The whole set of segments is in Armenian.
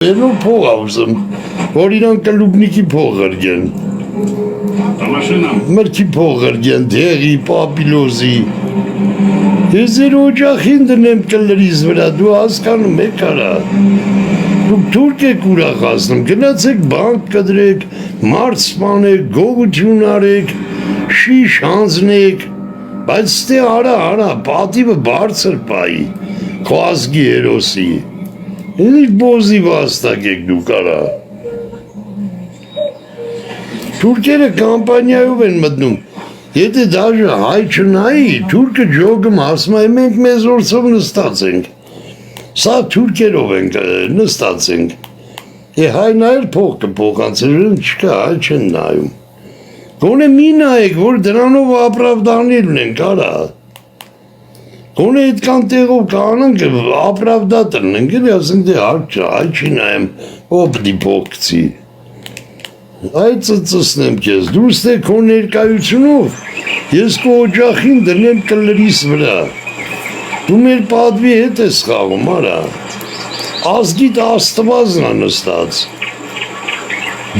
Jenom փողավզım, որ իրանք կլուբնիկի փող ղրգեն, մրկի փող ղրգեն, դեղի, պապիլոզի, ես ձեր օջախին դնեմ կլրիզ վրա, դու հասկանում եք արա, դուք թուրք եք ուրախացնում, գնացեք բանկ կդրեք, մարդ սպանեք, գողություն արեք, շիշ հանձնեք, բայց ստե արա, պատիվը բարձր պայի, քո ազգի հերոսի, Ինչ բոզի վաստակ եք դուք արա։ Թուրքերը կամպանիայով են մտնում, եթե դաժը հայ չնայի, թուրքը ջոգում ասում է, մենք մեզ օրցով նստած ենք, սա թուրքերով ենք նստած ենք, հայն այլ փող կփոխանցեն, չկա, հայ չեն նայում, գոնե մի նայեք, որ դրանով ապրավդանել ունենք արա, Գոնե այդքան տեղով կանանք ապրավդատն ենք, էլ ասենք դե հայ չի նայեմ, օպդի փողկցի, այ ծծսնեմ կեզ, դու ստե քո ներկայությունով, ես քո օջախին դնեմ կլրիս վրա, դու մեր պատվի հետ ես խաղում, արա, ազգիտ աստվածն է նստած,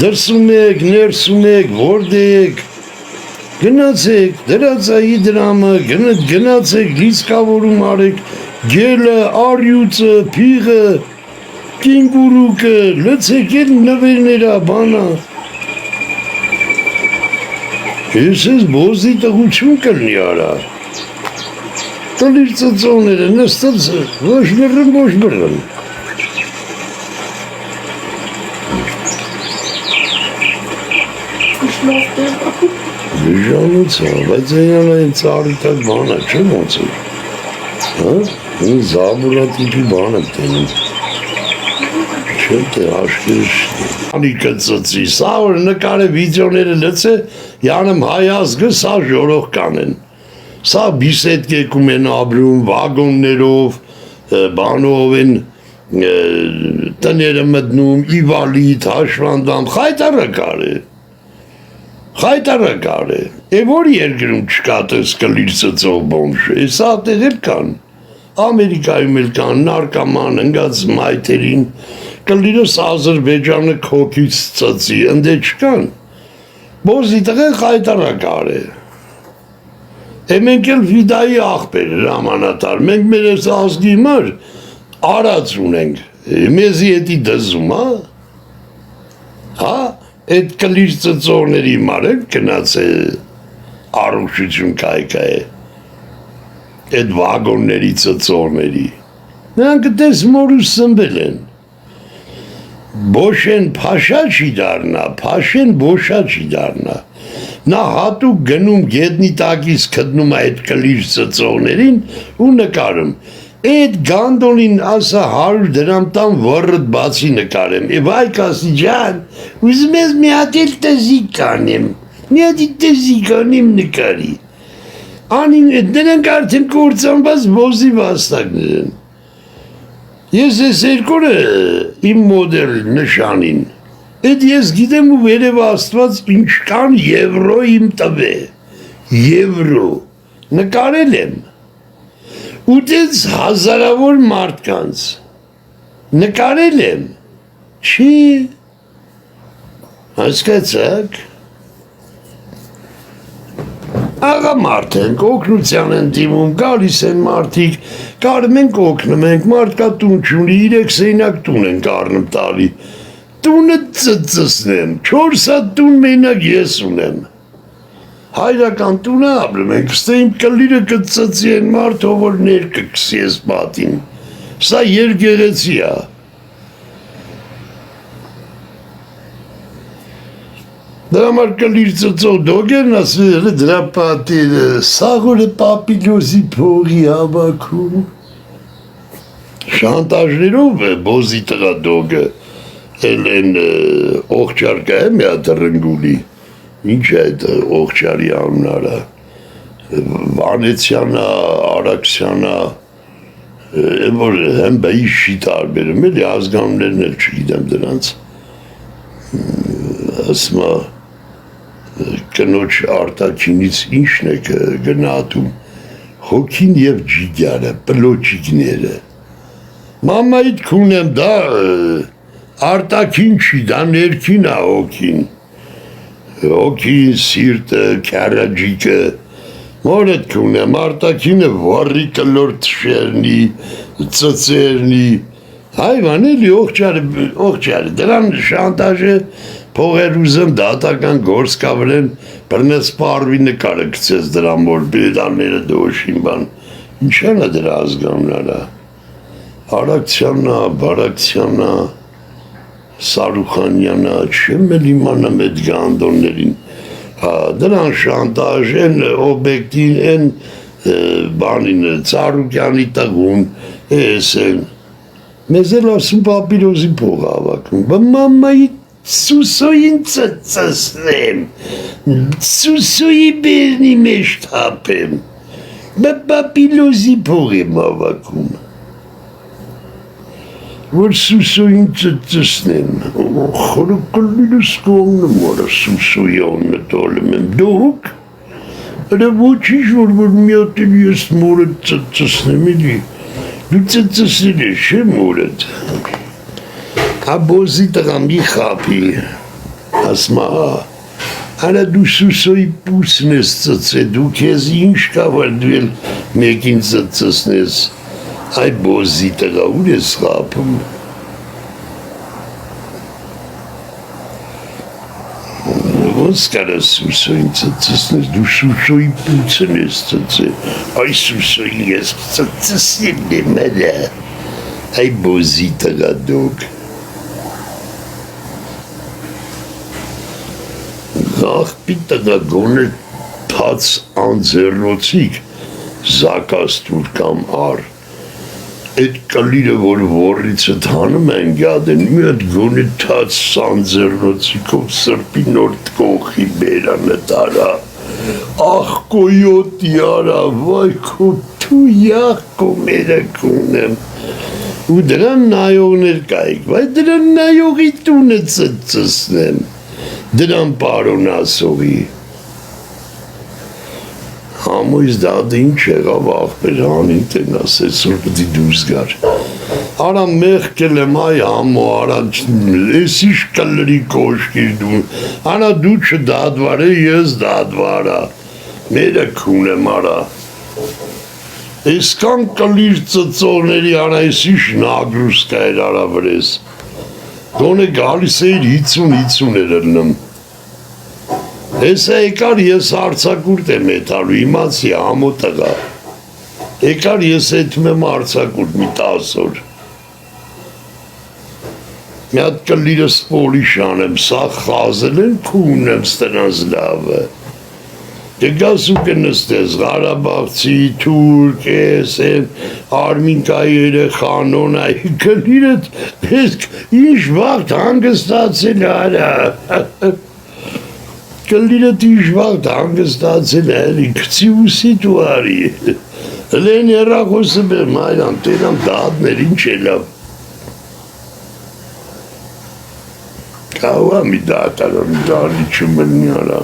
դրսում եք, ներսում եք, որդ եք, Գնացեք, դրածայի դրամը, գնացեք, լիցքավորում արեք, գելը, արյուծը, փիղը, կինգուրուկը, լցեք էլ նվերներա, բանա։ Ես ես բոզի տղություն կլնի արա։ Տլիր ծծողները նստած, ոչ բրն։ Ժանուց է, բայց այն ծարիտակ բան է, չեմ ոնց է, հա, զաբուրատիպի բան է տենում, չեմ թե աշկեր անի կծծի, սա որ նկար է վիդեոները լծե, յանեմ հայ ազգը սա ժորող կանեն, սա բիսետկեքում են աբրում, վագոններով, բանով են տները մտնում, իվալիտ, հաշվանդամ, խայտարակար է, Խայտարակար է, որ երկրում չկա տես կլիր ծծող բոմշ, սա տեղեր կան, Ամերիկայում էլ կան, նարկաման, ընգած մայթերին, կլիրս Ադրբեջանը քոքից ծծի, ընդե չկան, բոզի տղեն խայտարակար է, մենք էլ վիդայի աղբեր հրամանատար, մենք մեր ես ազգի մար արած ունենք, մեզի հետի դզում, հա, Այդ կլիր ծծողների մարը կնաց է առուշություն կայկա է, այդ վագոնների ծծողների, նրանք տես մորուս սնվել են, բոշեն փաշա չի դարնա, փաշեն բոշա չի դարնա, նա հատուկ գնում գետնի տակից կդնում այդ կլիր ծծողներին ու նկարում, Այդ գանդոնին ասա 100 դրամ տան վռդ բացի նկարեմ, վայ կասի ջան, ուզում ես մի հատ էլ տզիկ կանեմ, մի հատ տզիկ անեմ նկարի, դրանք արդեն կործանված բոզի վաստակներ են, ես ես երկորը իմ մոդել նշանին, այդ ես գիտեմ ու վերև աստված ինչքան եվրո իմ տվե, եվրո, նկարել եմ, Ուտեց հազարավոր մարդկանց, նկարել եմ, չի, հասկացակ, աղա մարդ ենք, օգնության են դիմում, գալիս են մարդիկ, կարում ենք օգնում ենք, մարդկա տուն չունի, 3 սենակ տուն ենք առնում տալի, տունը ծծսնեմ, 4 հատ տուն մենակ ես ունեմ, Հայրական տունը ապրում ենք, ստե իմ կլիրը կծծի են մարդ, որ ներկը կսի ես պատին, սա երգեղեցի է, դրա մար կլիր ծծող դոգերն ասվել դրա պատերը, սաղորը պապիլոզի փողի հավաքում, շանտաժներով է բոզի տղա դոգը, էլ են ողջարկա է մի հատ ռնգուլի, Ինչ է այդ ողջարի անունարը, Վանեցյանա, Արաքսյանա, որ հեմ բայի շի տարբերում էլի ազգանուններն էլ չգիտեմ դրանց, ասմա կնոջ արտաքինից ինչն է գնատում, հոգին և ջիգյարը, պլոճիկները, մամայիդ քունեմ դա արտաքին չի, դա ներքին է հոգին։ Հոգին, սիրտը, քարաջիկը, մորդ կունեմ, արտաքինը վարի կլոր թշերնի, ծծերնի, հայվան էլի ողջարը, դրան շանտաժը փողեր ուզեմ դատական գործ կավրեն, բրնես պարվի նկարը կծես դրան, որ բեդանները դոշին բան, ինչան է դրա ազգաննարա, Արաքցյանա, Բարաքցյանա, Սարուխանյանա, չեմ էլ իմանամ այդ գանդոններին, դրան շանտաժ, են օբեկտին, են բանին, Ծառուկյանի տղուն, ես են, մեզ էլ ասում պապիրոզի փող ավակում, մամայի Սուսոյին ծծծնեմ, Սուսոյի բերնի մեջ թապեմ, պապիրոզի փող եմ ավակում, որ Սուսոյին ծծծնեմ, խորոկլիրս կողնեմ, որը Սուսոյի աննը տալեմ եմ, դուք, հրա ոչիշ որ մի ատել ես մորդ ծծծնեմ, էլի, դու ծծծնել ես, չէ մորդ, Աբոզի տղա մի խապի, ասմա, արա դու Սուսոյի պուսն ես ծծե, դու կեզ ինչ կա, որ դու էլ մեկին ծծծնես, այ բոզի տղա, ուր ես խապում, ոնց կարա Սուսոյին ծծծնես, դու Սուսոյի պուսն ես ծծե, այ Սուսոյին ես ծծծնեմ նեմարա, այ բոզի տղա դուք, Աղբի տղագոնը թաց անձերնոցիկ, զակաստուր կամ ար, այդ կլիրը, որ որիցը թանում են գադեն, մի հատ գոնը թաց անձերնոցիկով սրպի նոր տկողի բերանը տարա, աղ կոյոտի արա, վայ կո թու յաղ կո մերակուն եմ, ու դրան նայողներ կայք, վայ դրան նայողի տունը ծծծնեմ, Դրան պարոն ասողի, համույս դադը ինչ եղավ աղբեր հանին տեն ասեց, որ պտի դուս գար, արա մեղկել եմ այ համո, արա ես իշ կլրի կոշկիր դու, արա դու չդադվար է, ես դադվարա, մերը կուն եմ արա, եսկան կլիր ծծողների արա ես իշ նագրուս կայր արա վրես, Գոնե գալիս էիր 50 էր ըլնում, ես եկար ես հարցակուրտ եմ էտալու, իմացի համո տղա, եկար ես էտում եմ հարցակուրտ մի 10 օր, մի հատ կլիրը սպոլի շանեմ, սա խազել են կուն եմ ստնազ լավը, Դեգաս ու կնստես, Ղարաբաղցի, թուրք, ես են, Արմինկայի երեխանոն, այ կլիրդ, ինչ վաղտ հանգստացել արա, կլիրդ ինչ վաղտ հանգստացել էլի, կցի ուսի դու արի, լեն երախոսը բեմ, այրան, տենամ դադներ, ինչ էլավ, կավա մի դատարան, դարի չմնի արա,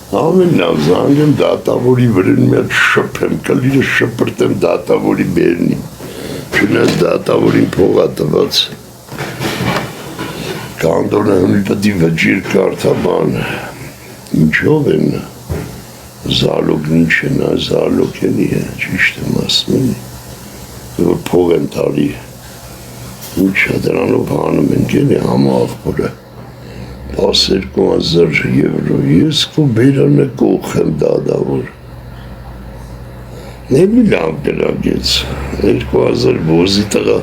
Ամեն լավ զանգեմ դատավորի վրեն մի հատ շփեմ, կլիրը շպրտեմ դատավորի բերնին, չնայած դատավորին փողա տված, կանդորը հմի պտի վջիր կարդա բան, ինչով են, զալոգն ինչ են, զալոգ ենի է, ճիշտ եմ ասում ենի, որ փող են տալի, ինչ դրանով հանում են գենի համա աղբորը, 12,000 եվրո, ես կո բերանը կող եմ դադավոր, նեմի լավ գրագեց, 2,000 բոզի տղա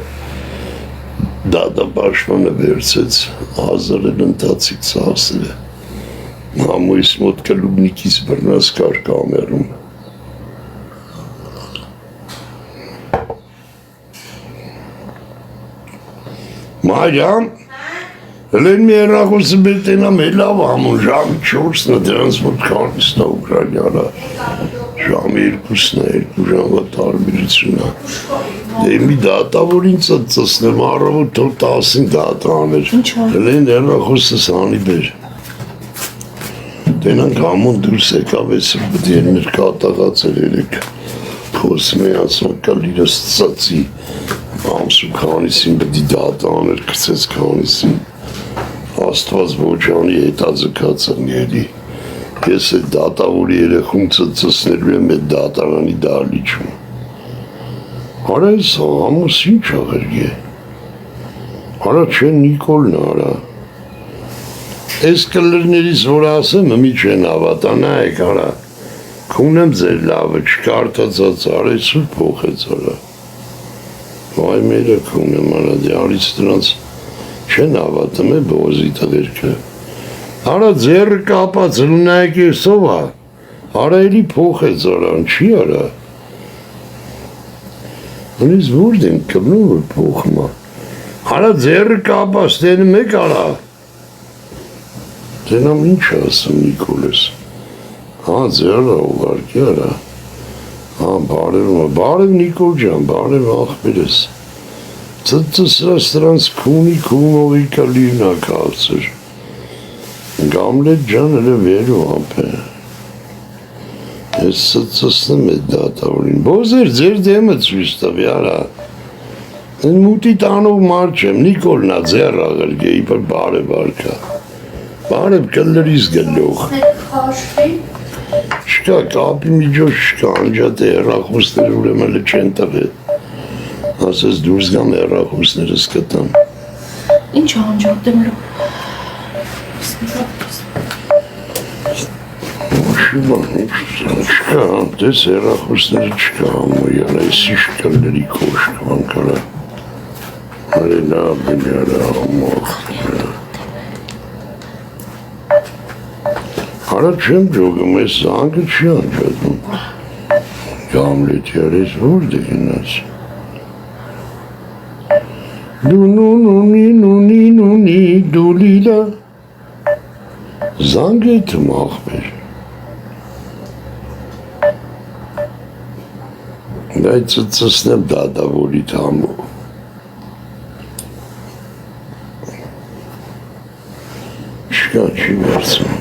դադա պաշմանը վերցեց, 1000 են ընթացիկ ծասել է, համույս մոտ կլուբնիկից բրնաս կար կամերում, Մարյամ, Հլեն մի հեռախոսը մեր տենամ հելավ համուն ժամի 4-ն է դրանց մոտ քանիսն է Ուկրաինյանը, ժամի 2-ն է, 2 ժամվա տարբերություն է, դե մի դատավորին ծծծնեմ, առավոտ թող 10-ին դատաներ, հլեն հեռախոսս հանի բեր, տենանք համուն դուրս եկավ էսը պտի ներկատաղաց էր երեք, խոսում է ասում կլիրս ծծի, ամսու քանիսին պետք է դատաներ գցեց քանիսին Աստված ոչանի հետաձգած են ելի ես այդ դատավորի երեխում ծծսներու եմ այդ դատարանի դալիճում արա ես ամուս ինչ աղերգ է արա չէ Նիկոլն արա Ես կլրներից որ ասեմ մի չեն հավատանա եք արա քունեմ ձեր լավը չկարտացած արեցու փոխեց արա վայ մերը քունեմ արա դյարից դրանց չեն հավատում է բոզի տղերքը արա ձերը կապած լունայք եսով արա էլի փոխեց արան չի արա ունիս որդ են կմնում որ փոխմա արա ձերը կապած տենը մեկ արա Դենամ ինչ ասում Նիկոլես, ձերը ուղարկի արա, բարև Նիկոլ ջան, բարև աղբերես, ծծսրած տրանց քունի քունովի կլիրնա կացր, գամլետ ջան հլը վերու ապե, ես ծծսնեմ էդ դատավորին, բոզեր ձեր դեմը ծույս տվի արա, են մուտի տանող մար չեմ, Նիկոլնա ձեր աղրգե, իպր բարև արկա, Բարև կլրից գլող Չկա կապի միջոց չկա անջատ է հեռախոսներ ուրեմն լը չեն տղել ասես դուրս գամ հեռախոսներս կտամ Ինչ անջատ եմ լո Չկա տես հեռախոսները չկա ամոյալ այս ինչ կլրի կոշկ վանկարա Արենա բնյարա ամող Արա չեմ ջոգում, ես զանգը չի անջատում Գամլետի արես որդ է գնաց Դու նունի դու լիլա Զանգ է թմ աղբեր Դա ծծսնեմ դադավորիտ համով Չկա չի վերցում